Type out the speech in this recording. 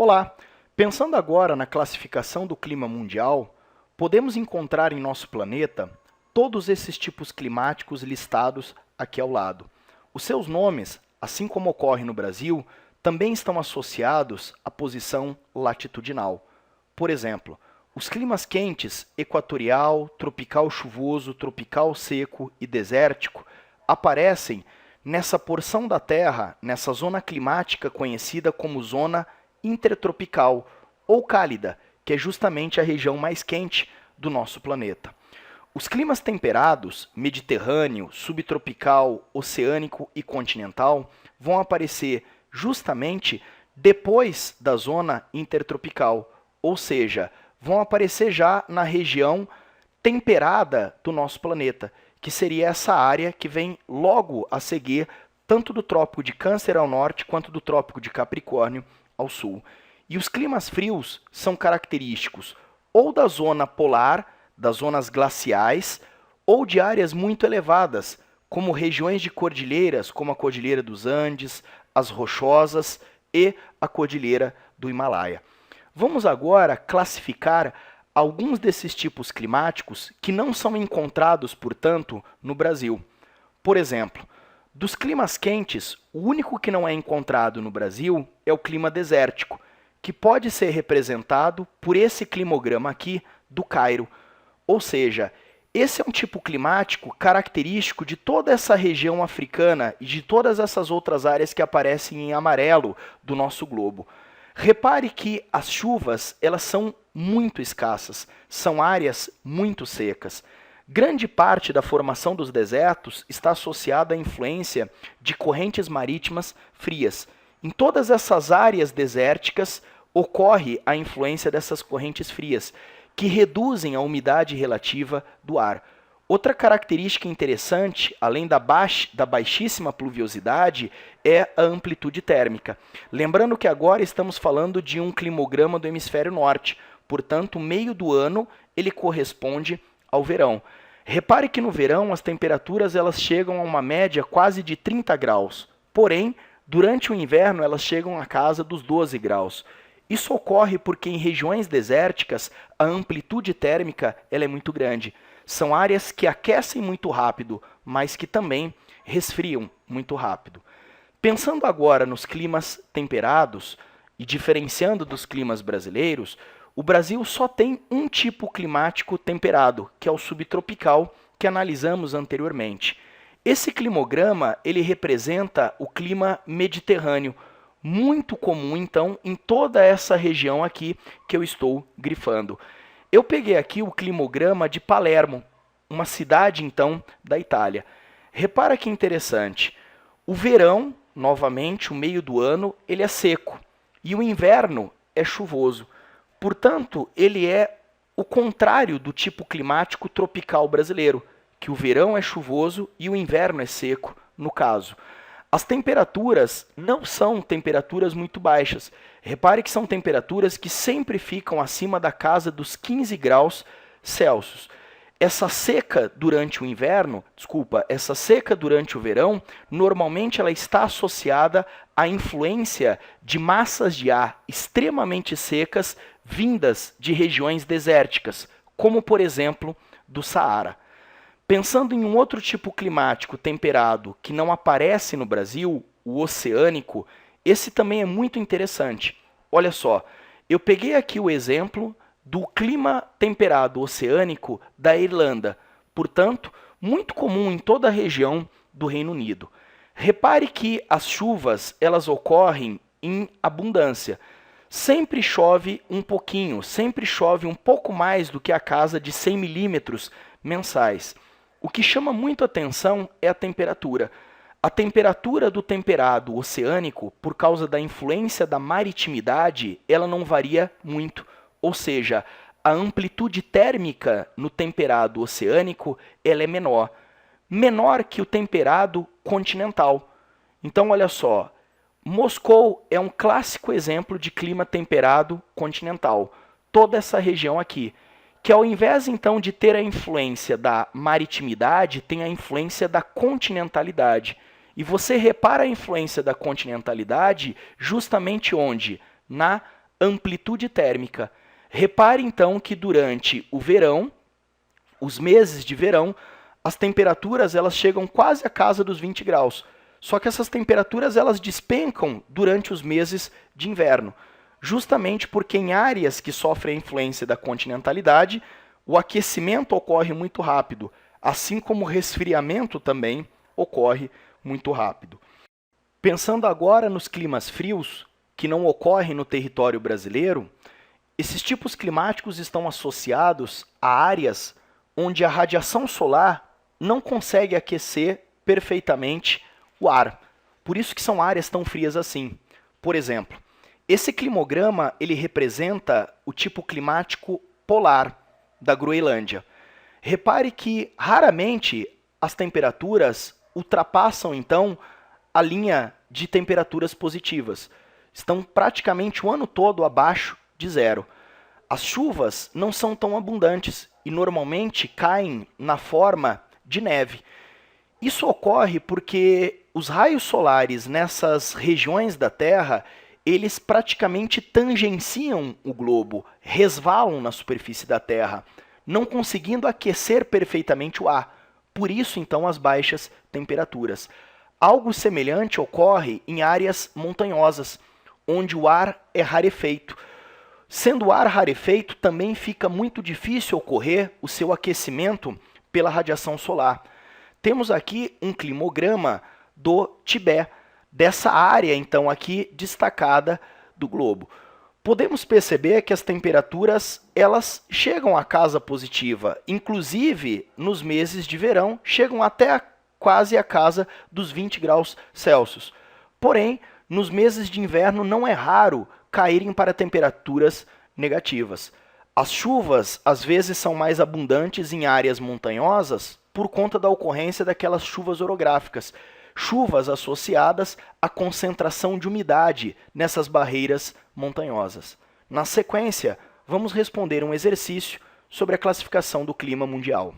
Olá! Pensando agora na classificação do clima mundial, podemos encontrar em nosso planeta todos esses tipos climáticos listados aqui ao lado. Os seus nomes, assim como ocorre no Brasil, também estão associados à posição latitudinal. Por exemplo, os climas quentes, equatorial, tropical chuvoso, tropical seco e desértico, aparecem nessa porção da Terra, nessa zona climática conhecida como zona intertropical ou cálida, que é justamente a região mais quente do nosso planeta. Os climas temperados, mediterrâneo, subtropical, oceânico e continental, vão aparecer justamente depois da zona intertropical, ou seja, vão aparecer já na região temperada do nosso planeta, que seria essa área que vem logo a seguir tanto do Trópico de Câncer ao norte quanto do Trópico de Capricórnio ao sul. E os climas frios são característicos ou da zona polar, das zonas glaciais, ou de áreas muito elevadas, como regiões de cordilheiras, como a Cordilheira dos Andes, as Rochosas e a Cordilheira do Himalaia. Vamos agora classificar alguns desses tipos climáticos que não são encontrados, portanto, no Brasil. Por exemplo, dos climas quentes, o único que não é encontrado no Brasil é o clima desértico, que pode ser representado por esse climograma aqui do Cairo. Ou seja, esse é um tipo climático característico de toda essa região africana e de todas essas outras áreas que aparecem em amarelo do nosso globo. Repare que as chuvas, elas são muito escassas, são áreas muito secas. Grande parte da formação dos desertos está associada à influência de correntes marítimas frias. Em todas essas áreas desérticas ocorre a influência dessas correntes frias, que reduzem a umidade relativa do ar. Outra característica interessante, além da baixíssima pluviosidade, é a amplitude térmica. Lembrando que agora estamos falando de um climograma do hemisfério norte, portanto, o meio do ano ele corresponde ao verão. Repare que no verão as temperaturas elas chegam a uma média quase de 30 graus, porém, durante o inverno elas chegam à casa dos 12 graus. Isso ocorre porque em regiões desérticas a amplitude térmica ela é muito grande. São áreas que aquecem muito rápido, mas que também resfriam muito rápido. Pensando agora nos climas temperados e diferenciando dos climas brasileiros, o Brasil só tem um tipo climático temperado, que é o subtropical, que analisamos anteriormente. Esse climograma ele representa o clima mediterrâneo, muito comum então em toda essa região aqui que eu estou grifando. Eu peguei aqui o climograma de Palermo, uma cidade então da Itália. Repara que interessante, o verão, novamente, o meio do ano, ele é seco e o inverno é chuvoso. Portanto, ele é o contrário do tipo climático tropical brasileiro, que o verão é chuvoso e o inverno é seco, no caso. As temperaturas não são temperaturas muito baixas. Repare que são temperaturas que sempre ficam acima da casa dos 15 graus Celsius. Essa seca durante o inverno, essa seca durante o verão, normalmente ela está associada à influência de massas de ar extremamente secas vindas de regiões desérticas, como por exemplo do Saara. Pensando em um outro tipo climático temperado que não aparece no Brasil, o oceânico, esse também é muito interessante. Olha só, eu peguei aqui o exemplo do clima temperado oceânico da Irlanda, portanto, muito comum em toda a região do Reino Unido. Repare que as chuvas elas ocorrem em abundância. Sempre chove um pouquinho, sempre chove um pouco mais do que a casa de 100 milímetros mensais. O que chama muito atenção é a temperatura. A temperatura do temperado oceânico, por causa da influência da maritimidade, ela não varia muito. Ou seja, a amplitude térmica no temperado oceânico ela é menor. Menor que o temperado continental. Então, olha só, Moscou é um clássico exemplo de clima temperado continental. Toda essa região aqui. Que ao invés então de ter a influência da maritimidade, tem a influência da continentalidade. E você repara a influência da continentalidade justamente onde? Na amplitude térmica. Repare então que durante o verão, os meses de verão, as temperaturas elas chegam quase à casa dos 20 graus. Só que essas temperaturas elas despencam durante os meses de inverno, justamente porque em áreas que sofrem a influência da continentalidade, o aquecimento ocorre muito rápido, assim como o resfriamento também ocorre muito rápido. Pensando agora nos climas frios, que não ocorrem no território brasileiro, esses tipos climáticos estão associados a áreas onde a radiação solar não consegue aquecer perfeitamente o ar. Por isso que são áreas tão frias assim. Por exemplo, esse climograma ele representa o tipo climático polar da Groenlândia. Repare que raramente as temperaturas ultrapassam então a linha de temperaturas positivas. Estão praticamente o ano todo abaixo de zero. As chuvas não são tão abundantes e normalmente caem na forma de neve. Isso ocorre porque os raios solares nessas regiões da Terra, eles praticamente tangenciam o globo, resvalam na superfície da Terra, não conseguindo aquecer perfeitamente o ar. Por isso, então, as baixas temperaturas. Algo semelhante ocorre em áreas montanhosas, onde o ar é rarefeito. Sendo o ar rarefeito, também fica muito difícil ocorrer o seu aquecimento pela radiação solar. Temos aqui um climograma do Tibete, dessa área, então, aqui destacada do globo. Podemos perceber que as temperaturas elas chegam à casa positiva, inclusive nos meses de verão, chegam até quase a casa dos 20 graus Celsius. Porém, nos meses de inverno não é raro caírem para temperaturas negativas. As chuvas, às vezes, são mais abundantes em áreas montanhosas por conta da ocorrência daquelas chuvas orográficas, chuvas associadas à concentração de umidade nessas barreiras montanhosas. Na sequência, vamos responder um exercício sobre a classificação do clima mundial.